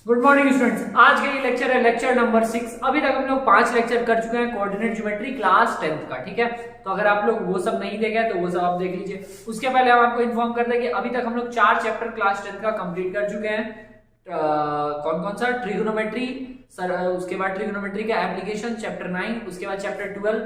Good morning students. आज का ये लेक्चर है लेक्चर नंबर 6। अभी तक हम लोग 5 लेक्चर कर चुके हैं कोऑर्डिनेट ज्योमेट्री क्लास 10th का। ठीक है, तो अगर आप लोग वो सब नहीं देखे तो वो सब आप देख लीजिए। उसके पहले हम आपको इन्फॉर्म कर दें कि अभी तक हम लोग 4 चैप्टर क्लास 10th का कंप्लीट कर चुके हैं। कौन कौन सा? ट्रिगोनोमेट्री, उसके बाद ट्रिगोनोमेट्री का एप्लीकेशन चैप्टर 9, उसके बाद chapter 12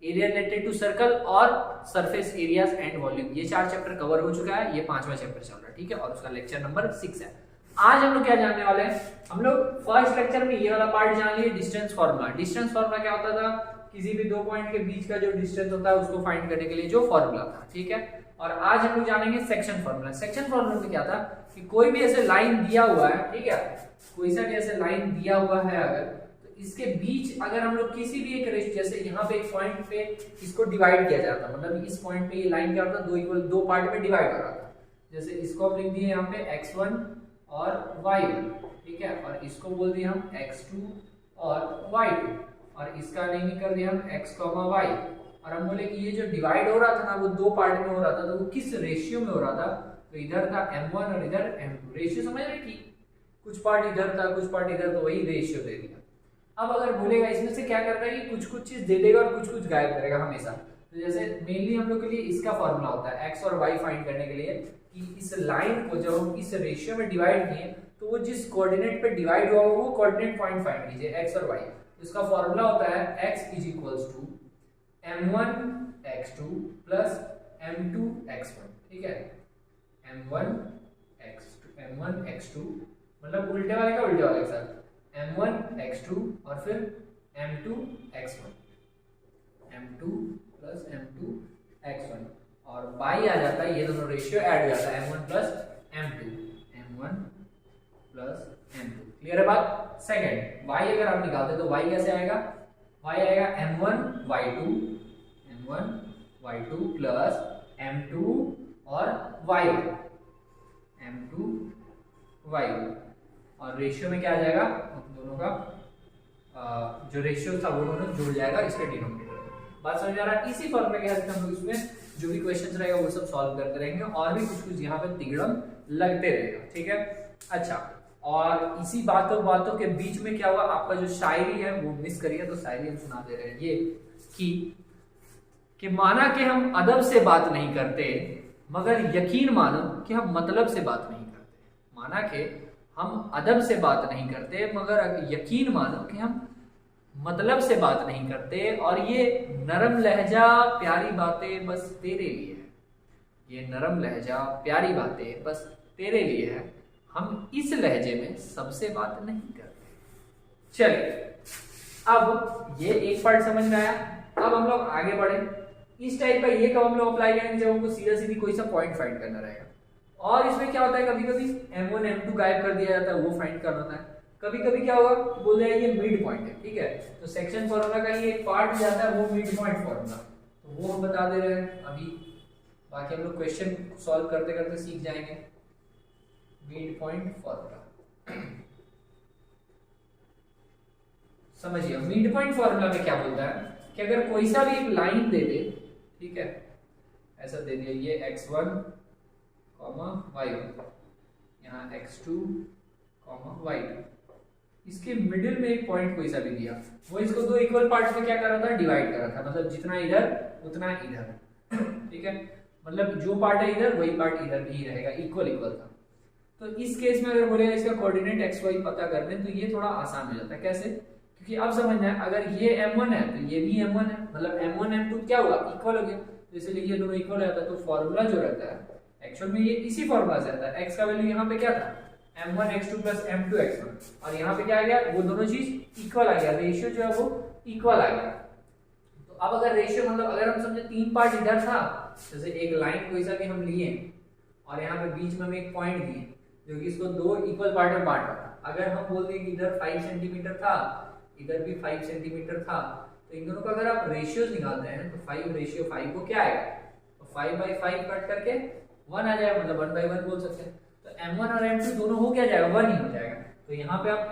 area related to circle और सरफेस एरियाज एंड वॉल्यूम। ये 4 चैप्टर कवर हो चुका है, ये 5वां चैप्टर चल रहा है। ठीक है, और उसका लेक्चर नंबर 6 है। आज हम लोग क्या जानने वाले हैं? हम लोग फर्स्ट लेक्चर में ये वाला पार्ट जान लिए, डिस्टेंस फार्मूला। डिस्टेंस फार्मूला क्या होता था? किसी भी दो पॉइंट के बीच का जो डिस्टेंस होता है उसको फाइंड करने के लिए जो फार्मूला था। ठीक है, और आज हम लोग जानेंगे सेक्शन फार्मूला। सेक्शन फार्मूला में क्या था कि कोई भी ऐसे लाइन दिया हुआ है, ठीक है, कोई सा भी ऐसे लाइन दिया हुआ है अगर, तो इसके बीच अगर हम लोग किसी भी एक रेशियो, जैसे यहाँ पे एक पॉइंट पे इसको डिवाइड किया जाता, मतलब इस पॉइंट पे ये लाइन क्या होता, दो पार्ट में डिवाइड हो रहा था। जैसे इसको हम लिख दिए यहाँ पे x1 और y1, ठीक है, और इसको बोल दिए हम x2 और y2, और इसका नेमिंग कर दिया हम x, y, और हम बोले कि ये जो डिवाइड हो रहा था ना वो दो पार्ट में हो रहा था, तो वो किस रेशियो में हो रहा था? तो इधर था m1 और इधर m2। रेशियो समझ रहे कि कुछ पार्ट इधर था कुछ पार्ट इधर, तो वही रेशियो दे दिया। अब अगर बोलेगा इसमें से क्या करता है कि कुछ चीज दे देगा और कुछ गायब करेगा हमेशा। तो जैसे मेनली हम लोग के लिए इसका फॉर्मूला होता है x और y फाइंड करने के लिए कि इस लाइन को जब हम इस रेशियो में डिवाइड किए तो वो जिस कोऑर्डिनेट पे डिवाइड हुआ वो कोऑर्डिनेट पॉइंट फाइंड कीजिए, x और y। तो इसका फॉर्मूला होता है x is equals to m1 x2 plus m2 x1। ठीक है, m1 x2 मतलब उल्टे वाले का उल्टे वाले के साथ m1 x2 और फिर m2 x1, m2 plus m2 x1, और y आ जाता है, ये दोनों रेशियो ऐड हो जाता है m1 प्लस m2। क्लियर है बात? सेकंड y अगर आप निकालते तो y कैसे आएगा? y आएगा m1 y2 प्लस m2 और y1, और रेशियो में क्या आ जाएगा? दोनों का जो रेशियो था वो दोनों जुड़ जाएगा इसके डिनोमिनेटर में। बात समझ आ रहा है? इसी फॉर्मूले के साथ हम लोग इसमें जो भी क्वेश्चंस रहेगा वो सब सॉल्व करते रहेंगे, और भी कुछ यहाँ पे तिगड़म लगते रहेगा। ठीक है, अच्छा, और इसी बातों के बीच में क्या हुआ, आपका जो शायरी है वो मिस करिए, तो शायरी हम सुना दे रहे हैं ये कि माना कि हम अदब से बात नहीं करते मगर यकीन मानो कि हम मतलब से बात नहीं करते। माना कि हम अदब से बात नहीं करते मगर यकीन मानो कि हम मतलब से बात नहीं करते, और ये नरम लहजा प्यारी बातें बस तेरे लिए है। ये नरम लहजा प्यारी बातें बस तेरे लिए है, हम इस लहजे में सबसे बात नहीं करते। चलिए, अब ये एक पार्ट समझ में आया। अब हम लोग आगे बढ़े। इस टाइप का ये कब हम लोग अप्लाई करेंगे? जब हमको सीधा सीधी कोई सा पॉइंट फाइंड करना रहेगा। और इसमें क्या होता है, कभी कभी m1 m2 गायब कर दिया जाता है, वो फाइंड करना होता है। कभी कभी क्या होगा, बोल रहे हैं ये मिड पॉइंट है। ठीक है, तो सेक्शन फार्मूला का ये एक पार्ट जाता है वो मिड पॉइंट फार्मूला, तो वो हम बता दे रहे हैं अभी। बाकी हम लोग क्वेश्चन सॉल्व करते करते सीख जाएंगे। मिड पॉइंट फार्मूला समझिए। मिड पॉइंट फार्मूला में क्या बोलता है कि अगर कोई सा भी एक लाइन दे दे, ठीक है, ऐसा दे दिया ये x1 y1, यहाँ x2 y2, इसके मिडिल में एक पॉइंट कोई सा भी दिया, वो इसको दो इक्वल पार्ट्स में क्या कर रहा था, डिवाइड कर रहा था, मतलब जितना इधर उतना इधर। ठीक है, मतलब जो पार्ट है इधर वही पार्ट इधर भी रहेगा, इक्वल था। तो इस केस में अगर बोलेगा इसका कोऑर्डिनेट x y पता करने, तो ये थोड़ा आसान हो जाता है। कैसे? क्योंकि अब समझना है, अगर ये m1 है तो ये भी m1 है, मतलब m1 m2 क्या हुआ, इक्वल हो गया, तो इसलिए ये दोनों इक्वल हो जाता है। तो फॉर्मूला जो रहता है एक्चुअल में ये इसी फॉर्मूला से आता है। x का वैल्यू यहाँ पे क्या था, m1 x2 plus m2 x1, और यहाँ पे क्या आ गया, वो दोनों चीज इक्वल आ गया, रेशियो जो है वो इक्वल आ गया। तो अब अगर रेशियो मतलब अगर हम समझे तीन पार्ट इधर था, जैसे एक लाइन कोई सा भी हम लिए और यहाँ पे बीच में हम एक पॉइंट दिए जो कि इसको दो इक्वल पार्ट में बांट रहा था। अगर हम बोल दें कि इधर 5 सेंटीमीटर था, इधर भी 5 सेंटीमीटर था, तो इन दोनों का अगर आप रेशियोज निकालते हैं तो 5:5 को क्या आएगा, तो 5/5 कट करके 1 आ जाएगा, मतलब 1/1 बोल सकते हैं। तो m1 और m2 दोनों हो क्या जाएगा, 1 ही हो जाएगा। तो यहाँ पे आप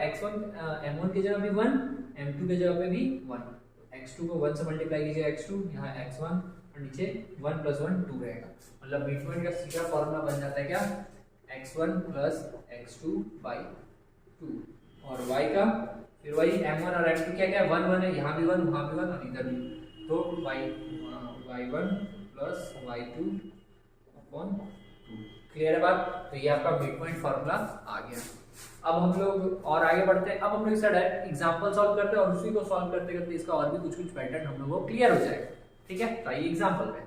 m1 की जगह भी 1, m2 की जगह पे भी 1, तो x2 को 1 से मल्टीप्लाई कीजिए x2, यहाँ x1 और नीचे 1 + 1 2 रहेगा, मतलब मिड पॉइंट का सीधा फॉर्मूला बन जाता है क्या, x1 + x2 by 2 और y का फिर वही m1 और m2 क्या क्या है 1 1 है, यहाँ भी 1 वहाँ भी 1 और इधर भी, तो y1 plus y2 upon 2। Clear है बात? तो ये आपका मिड पॉइंट फार्मूला आ गया। अब हम लोग और आगे बढ़ते हैं। अब हम लोग इसका डायरेक्ट एग्जांपल सॉल्व करते हैं और उसी को सॉल्व करते करते इसका और भी कुछ कुछ पैटर्न हम लोगों को क्लियर हो जाएगा। ठीक है, तो आइए एग्जांपल में।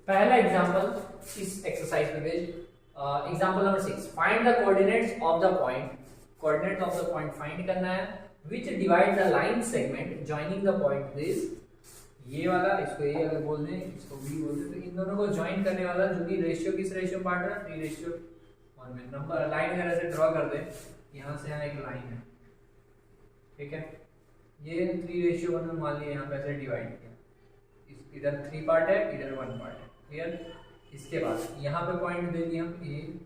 पहला एग्जांपल इस एक्सरसाइज में example number 6, find the coordinates of the point. Coordinates of the point find करना है which divide the line segment joining the point this. ये वाला इसको ये अगर बोल दें, इसको भी बोल दें, तो इन दोनों को ज्वाइन करने वाला जो कि रेशियो किस रेशियो पार्ट है 3:1 में। नंबर लाइन अगर ऐसे ड्रॉ कर दें, यहाँ से यहाँ एक लाइन है, ठीक है, ये 3:1 में मान लिया यहाँ पे ऐसे डिवाइड किया, इधर 3 पार्ट है, इधर 1 पार्ट है। क्लियर? इसके बाद यहाँ पे पॉइंट दे दिया हम ए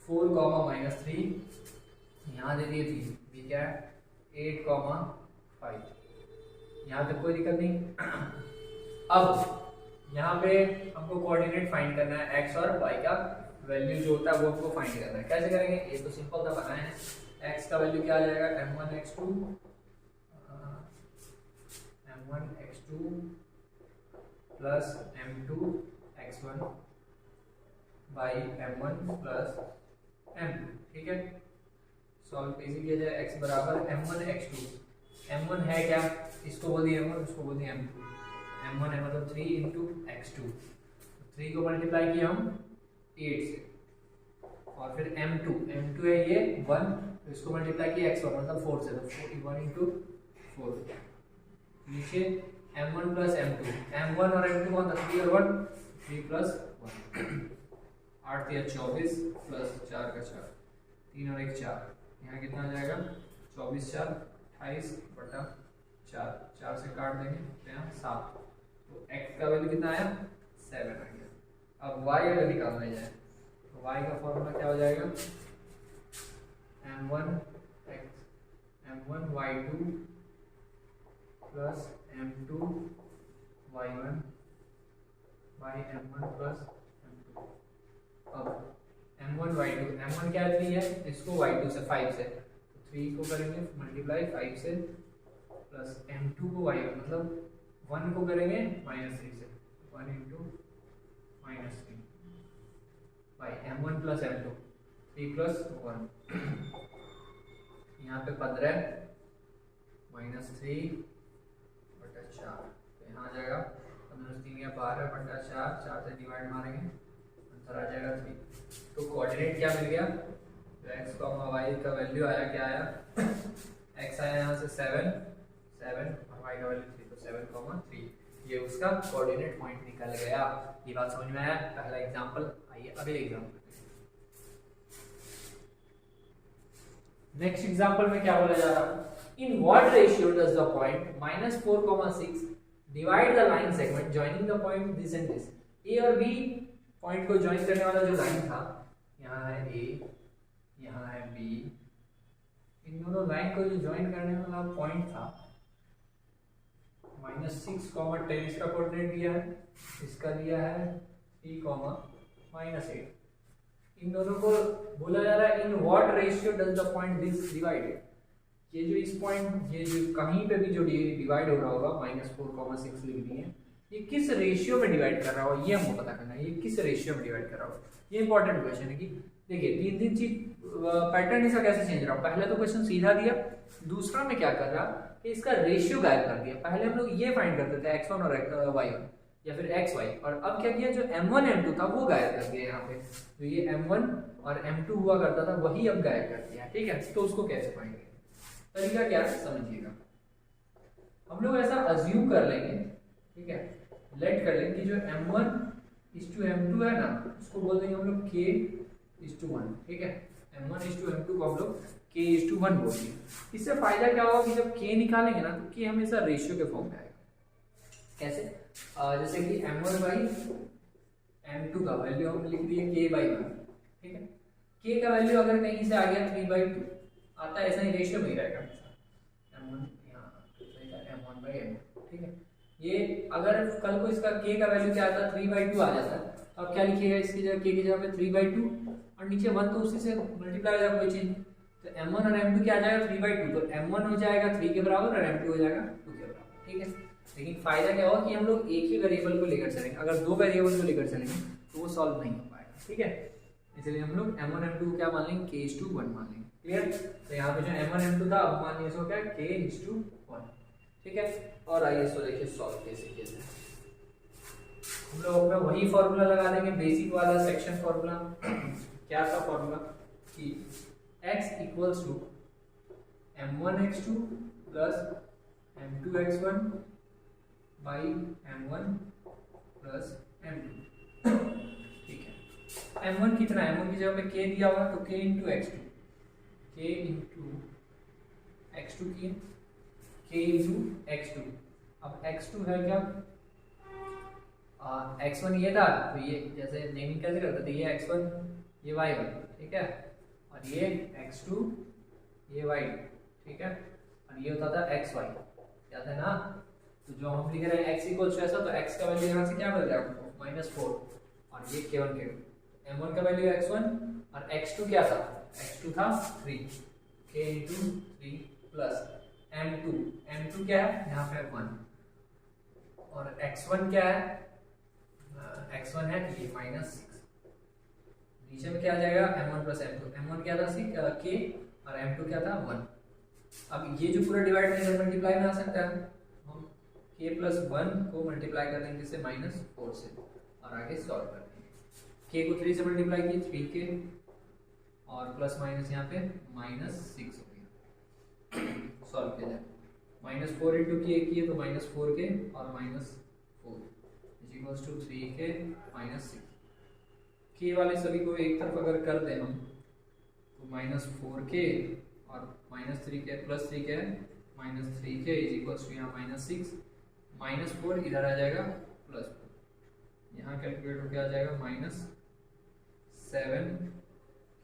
4, -3, यहाँ दे दिए बी क्या है 8, 5। यहाँ तक कोई दिक्कत नहीं। अब यहाँ पे हमको कोऑर्डिनेट फाइंड करना है, एक्स और वाई का वैल्यू जो होता है वो हमको फाइंड करना है। कैसे करेंगे? ये तो सिंपल था, बनाए हैं। एक्स का वैल्यू क्या आ जाएगा m1 x2 plus m2 x1 by m1 plus m2। ठीक है, सॉल्व कैसे किया जाए? x बराबर m1 x2, m1 है क्या, इसको बोल दिए m1, उसको बोल दिए m2। m1 है मतलब 3 इंटू x2, 3 को मल्टीप्लाई किया हम 8 से, और फिर m2 है ये 1, तो इसको मल्टीप्लाई किया x1 मतलब 4 से, तो 1 इंटू 4। नीचे m1 प्लस m2, m1 और m2 कौन था 3 और 1, 3 प्लस 1, 8 या 24 प्लस 4 का 4, 3 और 1 4, यहाँ कितना आ जाएगा 24 4 28/4, 4 से काट देंगे तो यहाँ 7, तो x का वैल्यू कितना आया 7 आ गया। अब y अगर निकालना जाए तो y का फॉर्मूला क्या हो जाएगा m1 y2 plus m2 y1 by m1 plus m2। अब m1 y2, m1 क्या 3 है, इसको y2 से 5 से, 3 को करेंगे मल्टीप्लाई 5 से, प्लस m2 को y मतलब 1 को करेंगे -3 से, 1 into -3 by m1 plus m2, 3 plus 1, यहाँ पे 15 -3/4, तो यहाँ आ जाएगा 15 या 12/4, 4 से डिवाइड मारेंगे आंसर आ जाएगा 3। तो कोऑर्डिनेट क्या मिल गया, तो x y का वैल्यू आया, क्या आया x आया यहाँ से 7 और y का वैल्यू 3, तो 7, 3, ये उसका कोऑर्डिनेट पॉइंट निकल गया। ये बात समझ में आया? पहला एग्जांपल। आइए अगले एग्जांपल। नेक्स्ट एग्जांपल में क्या बोला जा रहा है, in what ratio does the point -4, 6 divide the line segment joining the point this and this. A और बी पॉइंट को ज्वाइन करने वाला जो लाइन था, यहाँ है ए, यहाँ है बी, इन दोनों लाइन को जो ज्वाइन करने वाला पॉइंट था -6, 10 इसका कोऑर्डिनेट दिया है, इसका दिया है 3, -8। इन दोनों को बोला जा रहा है in what ratio does the point this divided. ये जो इस पॉइंट, ये जो कहीं पे भी जो डिवाइड हो रहा होगा -4, 6 लिख दिए, ये किस रेशियो में डिवाइड कर रहा होगा, ये हमको पता करना है, ये किस रेशियो में डिवाइड कर रहा होगा। ये इंपॉर्टेंट क्वेश्चन है कि देखिए तीन चीज पैटर्न इसका कैसे चेंज रहा। पहले तो क्वेश्चन सीधा दिया, दूसरा में क्या कर रहा कि इसका रेशियो गायब कर दिया। पहले हम लोग ये फाइंड करते थे x1 और y1 या फिर xy, और अब क्या किया, जो m1 m2 था वो गायब कर दिया। यहाँ पे जो ये m1 और m2 हुआ करता था वही अब गायब कर दिया। ठीक है, तो उसको कैसे फाइंड करेंगे, तरीका क्या है समझिएगा। हम लोग ऐसा अज्यूम कर लेंगे, ठीक है, लेट कर लेंगे कि जो m1:m2 है ना, उसको बोल देंगे हम लोग k:1। ठीक है, m1:m2 को हम लोग k:1 बोल देंगे। इससे फायदा क्या होगा कि जब k निकालेंगे ना, तो k हमेशा रेशियो के फॉर्म में आएगा। कैसे? जैसे कि m1/m2 का वैल्यू हम लिख दिए k/1। ठीक है, k का वैल्यू अगर कहीं से आ गया 3/2 आता है, ऐसा ही रेशियो में ही रहेगा m1 यहाँ m1/m2। ठीक है, ये अगर कल को इसका k का वैल्यू क्या आता 3/2 आ जाता है, अब क्या लिखिएगा इसकी जगह, के की जगह पे 3/2 और नीचे 1 तो उसी से मल्टीप्लाई हो जाएगा, कोई चीज। तो m1 और m2 क्या आ जाएगा 3/2, तो m1 हो जाएगा 3 के बराबर और m2 हो जाएगा 2 के बराबर, ठीक है। लेकिन फायदा क्या होगा कि हम लोग एक ही वेरिएबल को लेकर चलेंगे, अगर दो वेरिएबल को लेकर चलेंगे तो वो सॉल्व नहीं हो पाएगा, ठीक है। इसलिए हम लोग m1 m2 को क्या मान लेंगे, k/1 मान लेंगे, क्लियर। तो यहाँ पे जो m1 m2 था अब मान लीजिए इसको क्या k/1, ठीक है। और आइए इसको देखिए सॉल्व कैसे किया जाए। हम लोग अपना वही फॉर्मूला लगा देंगे, बेसिक वाला सेक्शन फॉर्मूला। क्या था फॉर्मूला कि x equals to m1x2 plus m2x1 by m1 plus m2, ठीक है। m1 कितना है, m1 की जगह पे k दिया हुआ तो k into x2, k into x2 की k इंटू x2। अब x2 है क्या, x1 ये था, तो ये जैसे नेमिंग कैसे करते थे, ये x1 ये y1, ठीक है, और ये x2 ये y2, ठीक है, और ये होता था xy, याद है ना। तो जो हम लिख रहे हैं x इक्वल्स टू ऐसा, तो x का वैल्यू यहाँ से क्या मिल रहा है आपको -4 और ये k1 k2। m1 का वैल्यू x1 और x2 क्या था, x2 था 3, k इंटू 3 प्लस m2 क्या है यहाँ पे 1 और x1 क्या है, x1 है ये -6, नीचे में क्या आ जाएगा m1 प्लस m2, m1 क्या था k और m2 क्या था 1। अब ये जो पूरा डिवाइड में मल्टीप्लाई में आ सकता है, हम k प्लस 1 को मल्टीप्लाई कर देंगे इससे -4 से और आगे सॉल्व कर देंगे। k को 3 से मल्टीप्लाई किए 3k और प्लस माइनस यहाँ पे -6 हो गया, सॉल्व किया जाए। -4 इंटू किए तो -4k और -4 इक्वल्स टू 3k -6। k वाले सभी को एक तरफ अगर कर दें हम तो -4k और -3k प्लस 3k है -3k इज इक्वल्स टू यहाँ -6, -4 इधर आ जाएगा +4, यहाँ कैलकुलेट होकर आ जाएगा -7k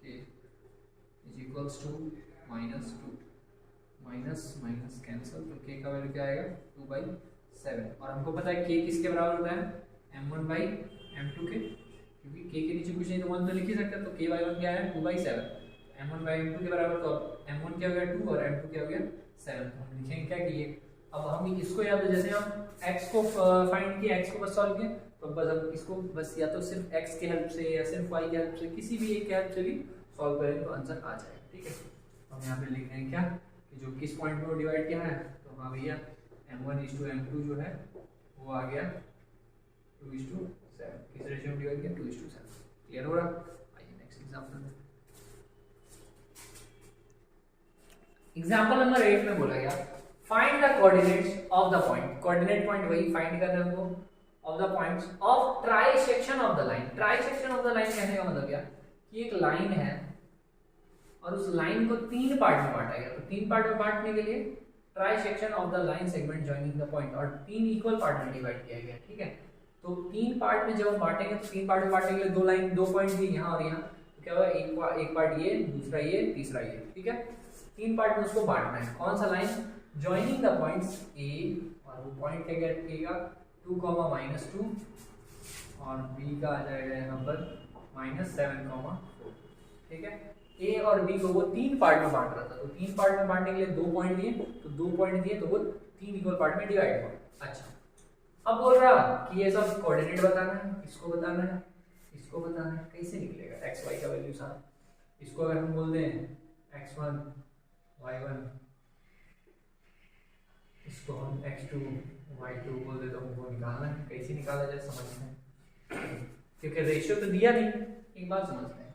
is equals to -2, minus cancel, तो k का वैल्यू क्या आएगा 2/7। और हमको पता है k किसके बराबर होता है m1/m2 के, क्योंकि k के नीचे कुछ नहीं तो 1 तो लिख ही सकते हैं, तो k/1 क्या है 2/7, m1/m2 के बराबर, तो अब m1 क्या हो गया 2 और m2 क्या हो गया 7। तो हम लिखेंगे क्या कि ये, अब हम इसको या तो जैसे हम x को फाइंड किया, x को बस सॉल्व किया, तो बस हम इसको बस या तो सिर्फ x के हेल्प से या सिर्फ y के हेल्प से, किसी भी एक के हेल्प से भी सॉल्व करेंगे तो आंसर आ जाएगा, ठीक है। तो हम यहाँ पे लिख रहे हैं क्या कि जो किस पॉइंट में डिवाइड किया है, तो हाँ भैया m1:m2 जो है वो आ गया 2:7, किस रेशियो में डिवाइड किया 2:7, क्लियर हो रहा। आइए नेक्स्ट एग्जांपल। एग्जांपल नंबर 8 में बोला गया find the coordinates of the point, coordinate point वही फाइंड करना है हमको, of the points of try section of the line. Try section of the line कहने का मतलब क्या कि एक लाइन है और उस लाइन को 3 पार्ट में बांटा गया, तो 3 पार्ट में बांटने के लिए try section of the line segment joining the point, और 3 इक्वल पार्ट में डिवाइड किया गया, ठीक है। तो 3 पार्ट में जब हम बांटेंगे तो 3 पार्ट में बांटने के लिए 2 पॉइंट दिए यहाँ और यहाँ, तो क्या होगा एक पार्ट ये, दूसरा ये, तीसरा ये, ठीक है। 3 पार्ट में उसको बांटना है, कौन सा line, joining the points a, और वो पॉइंट क्या करेगा 2, -2 और b का आ जाएगा यहाँ पर -7, -4, ठीक है। a और b को वो 3 पार्ट में बांट रहा था, तो 3 पार्ट में बांटने के लिए 2 पॉइंट दिए, तो 2 पॉइंट दिए तो वो 3 इक्वल पार्ट में डिवाइड हुआ। अच्छा, अब बोल रहा कि ये सब कोऑर्डिनेट बताना है, इसको बताना है, इसको बताना है, कैसे निकलेगा x y का वैल्यू साथ। इसको अगर हम बोल दें x1 y1, इसको हम x2 y2 बोल दे तो हमको निकालना है, कैसे निकाला जाए समझना है, क्योंकि रेशियो तो दिया नहीं। एक बात समझते हैं,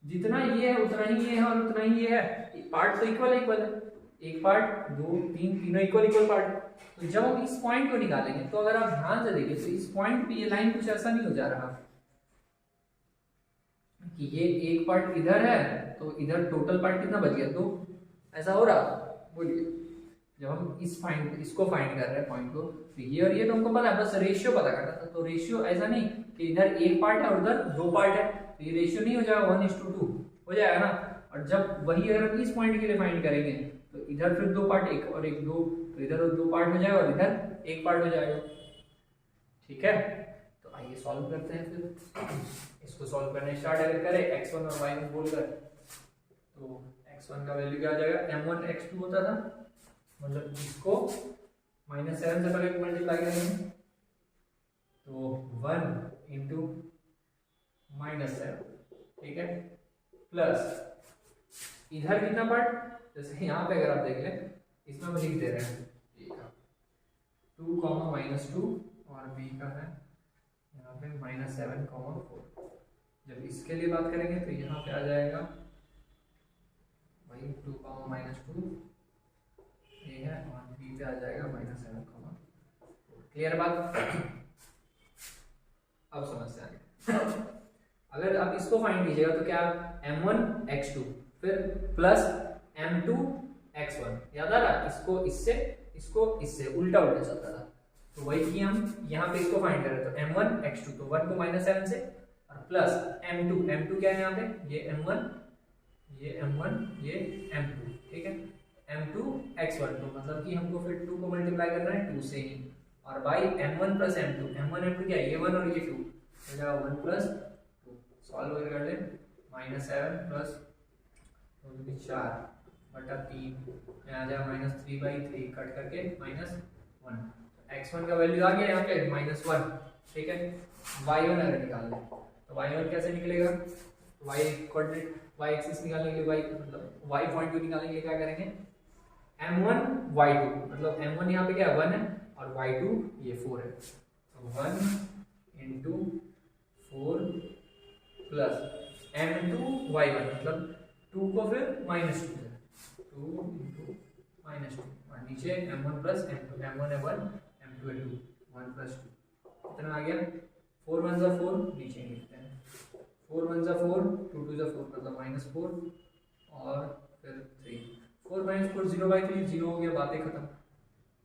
जितना ये है उतना ही ये है और उतना ही ये है, पार्ट तो इक्वल है, एक पार्ट 2 3 तीनों इक्वल पार्ट। तो जब हम इस पॉइंट को निकालेंगे तो अगर आप ध्यान से देखिए तो इस पॉइंट पे ये लाइन कुछ ऐसा नहीं हो जा रहा कि ये एक पार्ट इधर है तो इधर टोटल पार्ट कितना बच गया 2, ऐसा हो रहा, बोलिए। जब हम इसको फाइंड कर रहे हैं पॉइंट को, तो ये और ये तो हमको पता है, बस रेशियो पता करना था। तो रेशियो ऐसा नहीं कि इधर एक पार्ट है और उधर 2 पार्ट है, तो ये रेशियो नहीं हो जाएगा 1:2 हो जाएगा ना। और जब वही अगर हम इस पॉइंट के लिए फाइंड करेंगे तो इधर फिर 2 पार्ट, एक और एक 2, तो इधर 2 पार्ट हो जाएगा और इधर 1 पार्ट हो जाएगा, ठीक है। तो आइए सॉल्व करते हैं फिर। इसको सॉल्व करने स्टार्ट अगर करें x1 और y1 बोलकर, तो x1 का वैल्यू क्या आ जाएगा, m1 x2 होता था, मतलब इसको -7 से पहले मल्टीप्लाई करेंगे तो 1 इंटू -7, ठीक है, प्लस इधर कितना पार्ट, जैसे यहाँ पे अगर आप देख लें इसमें हम लिख दे रहे हैं a का 2, -2 और b का है यहाँ पे -7, 4। जब इसके लिए बात करेंगे तो यहाँ पे आ जाएगा वही 2, -2 ये है और b पे आ जाएगा -7, 4। क्लियर बात? अब समस्या आगे। अगर आप इसको फाइंड कीजिएगा तो क्या m1 x2 फिर प्लस m2 x1, याद आ रहा, इसको इससे उल्टा चलता था, तो वही कि हम यहाँ पे इसको फाइंड करें तो m1 x2 तो 1 को -7 से और प्लस m2 क्या है यहाँ पे, ये m1 ये m2, ठीक है, m2 x1, तो मतलब कि हमको फिर 2 को मल्टीप्लाई करना है 2 से ही, और बाई m1 प्लस m2 क्या है, ये 1 और ये 2 हो जाएगा 1 प्लस 2, सॉल्व कर ले, -7 प्लस 4 बटा 3 में आ जाएगा -3/3, कट करके -1, x1 का वैल्यू आ गया यहाँ पे -1, ठीक है। y1 अगर निकाल लें तो y1 कैसे निकलेगा, y कोऑर्डिनेट y एक्सिस निकालने के लिए y मतलब y पॉइंट को निकालने के लिए क्या करेंगे, m1 y2, मतलब m1 यहाँ पे क्या है 1 है और y2 ये 4 है, तो 1 इंटू 4 प्लस m2 y1 मतलब 2 को फिर -2 है, 2 इंटू -2 और नीचे m1 प्लस m2, m1 है 1 m2 है 2, 1 प्लस 2 कितना आ गया, 4 1 जा 4, नीचे लिखते हैं 4 1 जा 4, 2 2 जा 4 मतलब -4 और फिर 3, 4 - 4 0/3, 0 हो गया, बातें खत्म,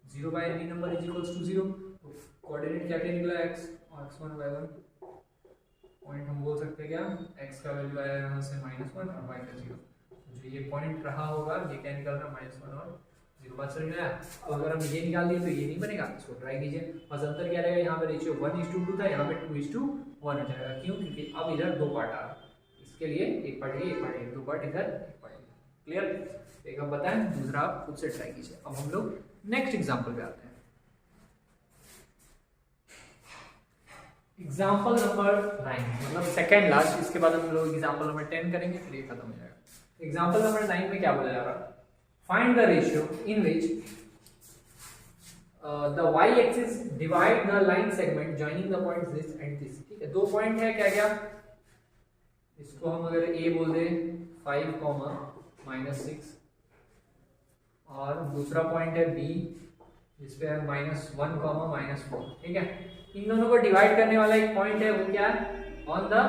0/any number is equals to 0, तो कोऑर्डिनेट क्या क्या निकला x और x1 y1 पॉइंट हम बोल सकते हैं क्या, x का वैल्यू आया यहाँ से -1 और y का 0, जो ये पॉइंट रहा होगा ये क्या निकल रहा है -1 और 0, बात समझ में आया। अब अगर हम ये निकाल दिए तो ये नहीं बनेगा, इसको ट्राई कीजिए, बस अंतर क्या रहेगा, यहाँ पे रेशियो 1:2 था, यहाँ पे 2:1 हो जाएगा, क्यों, क्योंकि अब इधर 2 पार्ट आ रहा है, इसके लिए एक पार्ट ये, एक पार्ट ये, 2 पार्ट इधर, एक पार्ट इधर, क्लियर। एक हम बताएं, दूसरा आप खुद से ट्राई कीजिए। अब हम लोग नेक्स्ट एग्जाम्पल पे आते हैं, एग्जाम्पल नंबर 9 मतलब सेकेंड लास्ट, इसके बाद हम लोग एग्जाम्पल नंबर 10 करेंगे, फिर ये खत्म हो जाएगा। एग्जाम्पल नंबर 9 में क्या बोला जा रहा है, find the ratio in which the y axis divide the line segment joining the points this and this, ठीक है, 2 पॉइंट है, क्या क्या, इसको हम अगर a बोल दे 5, -6 और दूसरा पॉइंट है b जिस पे है -1, -4, ठीक है, इन दोनों को डिवाइड करने वाला एक पॉइंट है, वो क्या है, on the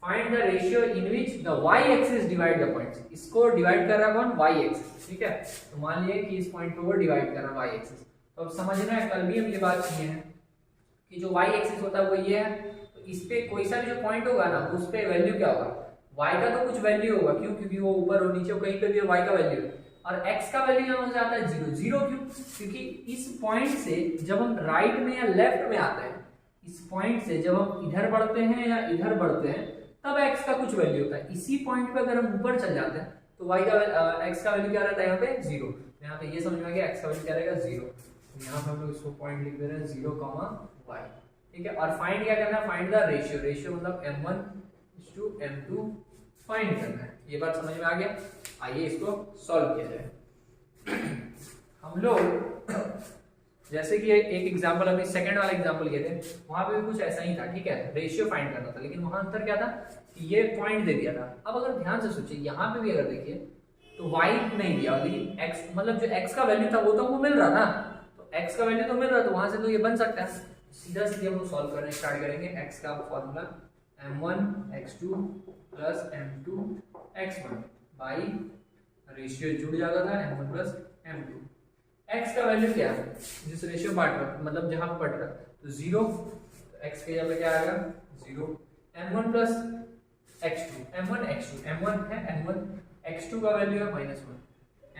find the ratio in which the y axis divide the points, इसको डिवाइड कर रहा है कौन, y एक्सिस, ठीक है, तो मान लिए कि इस पॉइंट को वो डिवाइड कर रहा है y एक्सिस, तो अब समझना है, कल भी हम ये बात किए हैं कि जो y एक्सिस होता है वो ये है, तो इस पे कोई सा भी जो पॉइंट होगा ना उस पे वैल्यू क्या होगा, y का तो कुछ वैल्यू होगा, क्यों, क्योंकि वो ऊपर और नीचे कहीं पे भी y का वैल्यू है, और x का वैल्यू यहाँ से आता है 0 0, क्यों, क्योंकि इस पॉइंट से जब हम राइट में या लेफ्ट में आते हैं, इस पॉइंट से जब हम इधर बढ़ते हैं या इधर बढ़ते हैं तब x का कुछ वैल्यू होता है, इसी पॉइंट पे अगर हम ऊपर चल जाते हैं तो y का x का वैल्यू क्या रहता है यहाँ पे 0, यहाँ पे ये समझ में आ गया, x का वैल्यू क्या रहेगा 0, तो यहाँ पे हम लोग इसको पॉइंट लिख दे रहे हैं 0, y, ठीक है, और फाइंड क्या करना है, फाइंड द रेशियो, रेशियो मतलब m1 m2 फाइंड करना है, ये बात समझ में आ गया। आइए इसको सॉल्व किया जाए। हम लोग जैसे कि एक एग्जांपल अभी सेकंड वाला एग्जांपल किए थे, वहां पे भी कुछ ऐसा ही था, ठीक है, रेशियो फाइंड करना था, लेकिन वहां अंतर क्या था कि ये पॉइंट दे दिया था। अब अगर ध्यान से सोचिए, यहाँ पे भी अगर देखिए तो y नहीं दिया, लेकिन x मतलब जो x का वैल्यू था वो तो हमको मिल रहा ना, तो x का वैल्यू तो मिल रहा, तो वहां से तो ये बन सकता है, सीधा सीधे हम सॉल्व करना स्टार्ट करेंगे। x का formula m1 x2 plus m2 x1 by ratio जुड़ जाता था m1 प्लस m2, x का वैल्यू क्या है जिस रेशियो पार्ट पर मतलब जहां पर पढ़ रहा है, तो 0, x के जगह क्या आएगा 0, m1 plus x2, m1 x2, m1 है m1, x2 का वैल्यू है -1,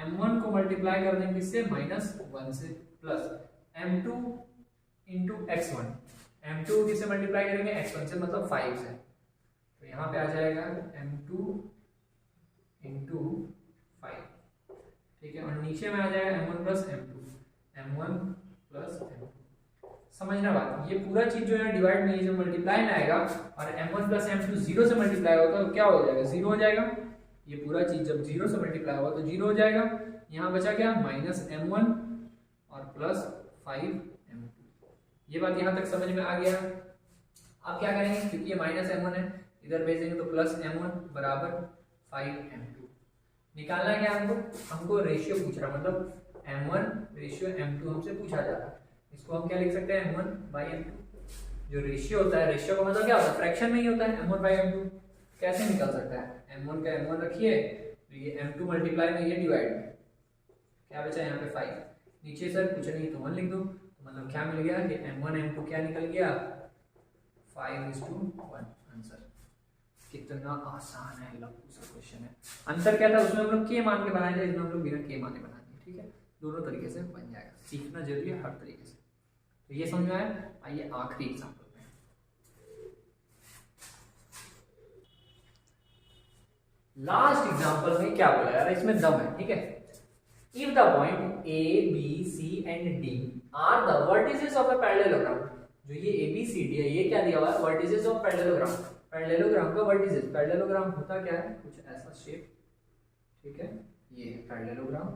m1 को मल्टीप्लाई कर देंगे किससे -1 से, plus m2 into x1, m2 किससे मल्टीप्लाई करेंगे, x1 से मतलब 5 से, तो यहाँ पे आ जाएगा m2 इंटू 5, ठीक है, और नीचे में आ जाएगा m1 प्लस m2। समझना बात, ये पूरा चीज जो है डिवाइड में, ये जो मल्टीप्लाई में आएगा और m1 प्लस m2 जीरो से मल्टीप्लाई होगा तो क्या हो जाएगा, जीरो हो जाएगा। ये पूरा चीज जब जीरो से मल्टीप्लाई होगा तो जीरो हो जाएगा। यहाँ बचा क्या, माइनस m1 और प्लस 5m2। ये बात यहाँ तक समझ में आ गया। अब क्या करेंगे, क्योंकि ये माइनस m1 है, इधर भेजेंगे तो प्लस m1 बराबर 5m2। निकालना क्या हमको रेशियो पूछ रहा, मतलब m1 रेशियो m2 हमसे पूछा जा रहा है। इसको हम क्या लिख सकते हैं, m1 बाई m2। जो रेशियो होता है, रेशियो का मतलब क्या होता है, फ्रैक्शन में ही होता है, m1 बाई m2। कैसे निकल सकता है, m1 का m1 रखिए तो ये m2 मल्टीप्लाई में ये डिवाइड में, क्या बचा यहाँ पे 5, नीचे सर कुछ नहीं तो 1 लिख दो, तो मतलब क्या मिल गया कि m1 m2 क्या निकल गया, 5:1 आंसर। कितना आसान है क्वेश्चन है। आंसर क्या था, उसमें हम लोग के मान के बनाए थे, इसमें हम लोग बिना के मान के बना दिए, ठीक है। दोनों तरीके से बन जाएगा, सीखना जरूरी है हर तरीके से। तो ये समझ में आया। आइए आखिरी एग्जांपल में, लास्ट एग्जांपल में क्या बोला यार, इसमें दम है, ठीक है। If the point A B C and D are the vertices of a parallelogram, जो ये ए बी सी डी है, ये क्या दिया हुआ है, वर्टिसेस ऑफ पैरेललोग्राम। पैरेललोग्राम का वर्टिसेस, पैरेललोग्राम होता क्या है, कुछ ऐसा शेप, ठीक है, ये है पैरेललोग्राम।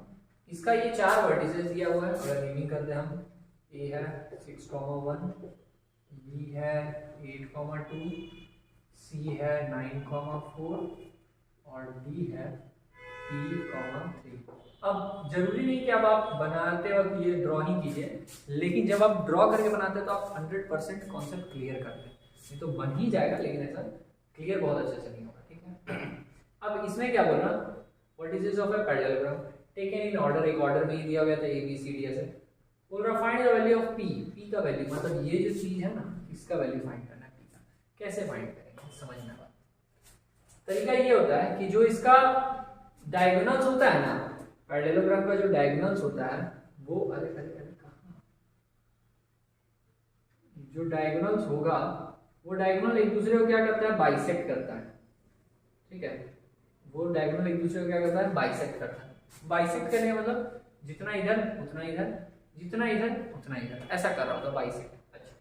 इसका ये 4 वर्टिसेस दिया हुआ है, अगर नेमिंग करते हैं हम, ए है 6,1, बी है 8,2, सी है 9,4 और डी है P,3। अब जरूरी नहीं कि अब आप बनाते वक्त ये ड्रॉ ही कीजिए, लेकिन जब आप ड्रॉ करके बनाते हैं तो आप 100% कॉन्सेप्ट क्लियर करते हैं, नहीं तो बन ही जाएगा लेकिन ऐसा क्लियर बहुत अच्छे से नहीं होगा, ठीक है। अब इसमें क्या बोलना, vertices of a parallelogram taken in order, एक ऑर्डर में ही दिया गया था ए बी सी डी ऐसे। बोल रहा find the value of P, P का वैल्यू मतलब ये जो चीज है ना, इसका वैल्यू फाइंड करना है पी का। कैसे फाइंड करेंगे, समझना बात। तरीका ये होता है कि जो इसका डायगोनल्स होता है ना, पैरेललोग्राम का जो डायगोनल्स होता है वो, अरे अरे अरे कहाँ, जो डायगोनल्स होगा वो डायगोनल एक दूसरे को क्या करता है, बाइसेक्ट करता है, ठीक है। वो डायगोनल एक दूसरे को क्या करता है, बाइसेक्ट करता है। बाइसेक्ट करने का मतलब जितना इधर उतना इधर, जितना इधर उतना इधर, ऐसा कर रहा होता है बाइसेक्ट। अच्छा,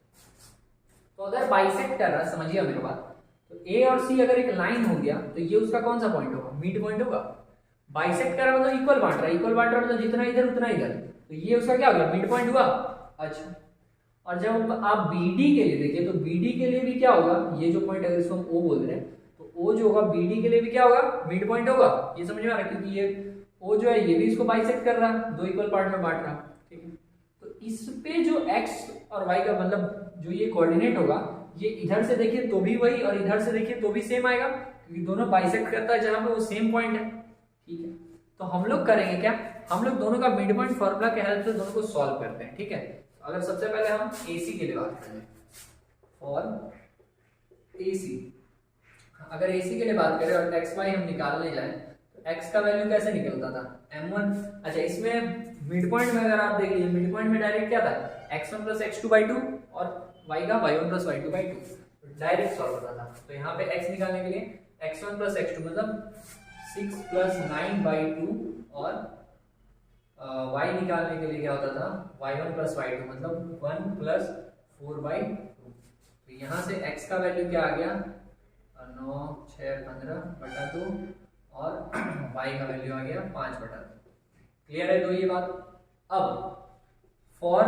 तो अगर बाइसेक्ट कर रहा है, समझिए मेरी बात, तो ए और सी अगर एक लाइन हो गया तो ये उसका कौन सा पॉइंट होगा, मिड पॉइंट होगा। बाइसेक्ट कर रहा मतलब इक्वल बांट रहा है, इक्वल बांट रहा मतलब जितना इधर उतना इधर, तो ये उसका क्या हो गया, मिड पॉइंट हुआ। अच्छा, और जब आप बीडी के लिए देखिए तो बीडी के लिए भी क्या होगा, ये जो पॉइंट अगर इसको हम ओ बोल रहे हैं तो ओ जो होगा बीडी के लिए भी क्या होगा, मिड पॉइंट होगा। ये समझ में आ रहा है, क्योंकि ये ओ जो है ये भी इसको बाइसेक्ट कर रहा है, दो इक्वल पार्ट में बांट रहा, ठीक है। तो इस पे जो x और y का मतलब जो ये कोऑर्डिनेट होगा, ये इधर से देखिए तो भी वही और इधर से देखिए तो भी सेम आएगा, क्योंकि दोनों बाइसेक्ट करता है जहां पे वो सेम पॉइंट है, ठीक है। तो हम लोग करेंगे क्या, हम लोग दोनों का मिड पॉइंट फार्मूला के हेल्प से दोनों को सॉल्व करते हैं, ठीक है। अगर सबसे पहले हम AC के लिए बात करें, फॉर AC, अगर AC के लिए बात करें और x y हम निकालने जाएं तो x का वैल्यू कैसे निकलता था, m1। अच्छा, इसमें मिड पॉइंट में अगर आप देख लीजिए, मिड पॉइंट में डायरेक्ट क्या था, x1 प्लस x2/2 और y का y1 plus y2/2, direct solve होता था। तो यहाँ पे x निकालने के लिए x1 प्लस x2 मतलब 6 प्लस 9/2 और y निकालने के लिए क्या होता था, y1 प्लस y2 मतलब 1 प्लस 4/2। तो यहाँ से x का वैल्यू क्या आ गया, 9 6 15/2 और y का वैल्यू आ गया 5/2। क्लियर है तो ये बात। अब फॉर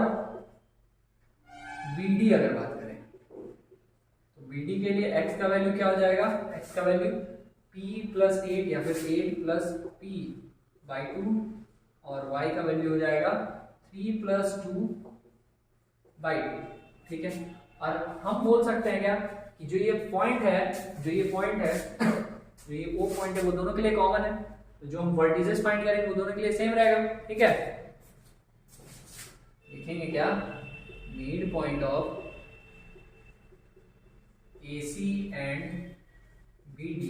BD अगर बात करें तो BD के लिए x का वैल्यू क्या हो जाएगा, x का वैल्यू p प्लस 8 या फिर 8 प्लस p/2 और y का वैल्यू हो जाएगा 3 प्लस 2/2, ठीक है। और हम बोल सकते हैं क्या कि जो ये पॉइंट है, जो ये O पॉइंट है वो दोनों के लिए कॉमन है, तो जो हम वर्टिसेस फाइंड करेंगे वो दोनों के लिए सेम रहेगा, ठीक है। लिखेंगे क्या, mid point of AC and BD,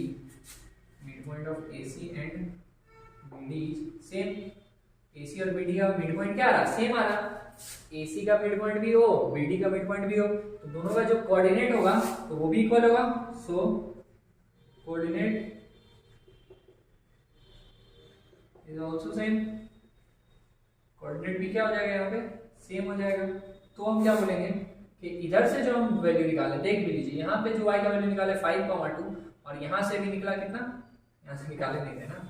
mid point of AC and BD same. AC और BD का मिड पॉइंट क्या आ रहा, सेम आ रहा, AC का मिड पॉइंट भी हो, BD का मिड पॉइंट भी हो, तो दोनों का जो कोऑर्डिनेट होगा तो वो भी इक्वल होगा। So coordinate is also same, coordinate भी क्या हो जाएगा यहाँ पे, सेम हो जाएगा। तो हम क्या बोलेंगे कि इधर से जो हम वैल्यू निकाले, देख भी लीजिए यहाँ पे जो y का वैल्यू निकाले 5,2 और यहाँ से भी निकला कितना, यहाँ से निकाले नहीं थे ना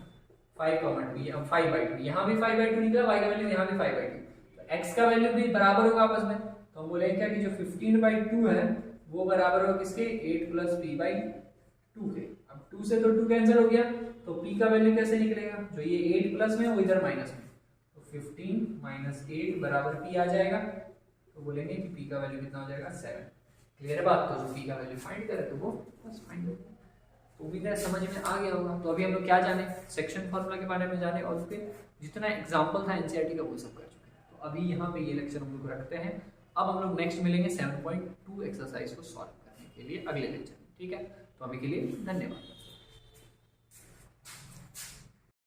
5,2, अब 5/2, यहाँ भी 5/2 निकला y का वैल्यू, यहाँ भी 5/2, तो x का वैल्यू भी बराबर होगा आपस में। तो हम बोलेंगे क्या कि जो 15/2 है वो बराबर होगा किसके, 8 + p/2 के। अब 2 से तो 2 कैंसिल हो गया, तो p का वैल्यू कैसे निकलेगा, जो ये 8 प्लस में वो इधर माइनस में, तो 15 - 8 बराबर p आ जाएगा। तो बोलेंगे कि p का वैल्यू कितना हो जाएगा, 7। क्लियर है बात। तो जो p का वैल्यू फाइंड करे तो वो बस फाइंड हो गया। तो उम्मीद है समझ में आ गया होगा। तो अभी हम लोग क्या जाने, सेक्शन फार्मूला के बारे में जाने और फिर जितना एग्जांपल था एनसीईआरटी का वो सब कर चुके हैं। तो अभी यहाँ पे ये लेक्चर हम लोग रखते हैं। अब हम लोग नेक्स्ट मिलेंगे 7.2 एक्सरसाइज को सॉल्व करने के लिए अगले लेक्चर में, ठीक है। तो अभी के लिए धन्यवाद।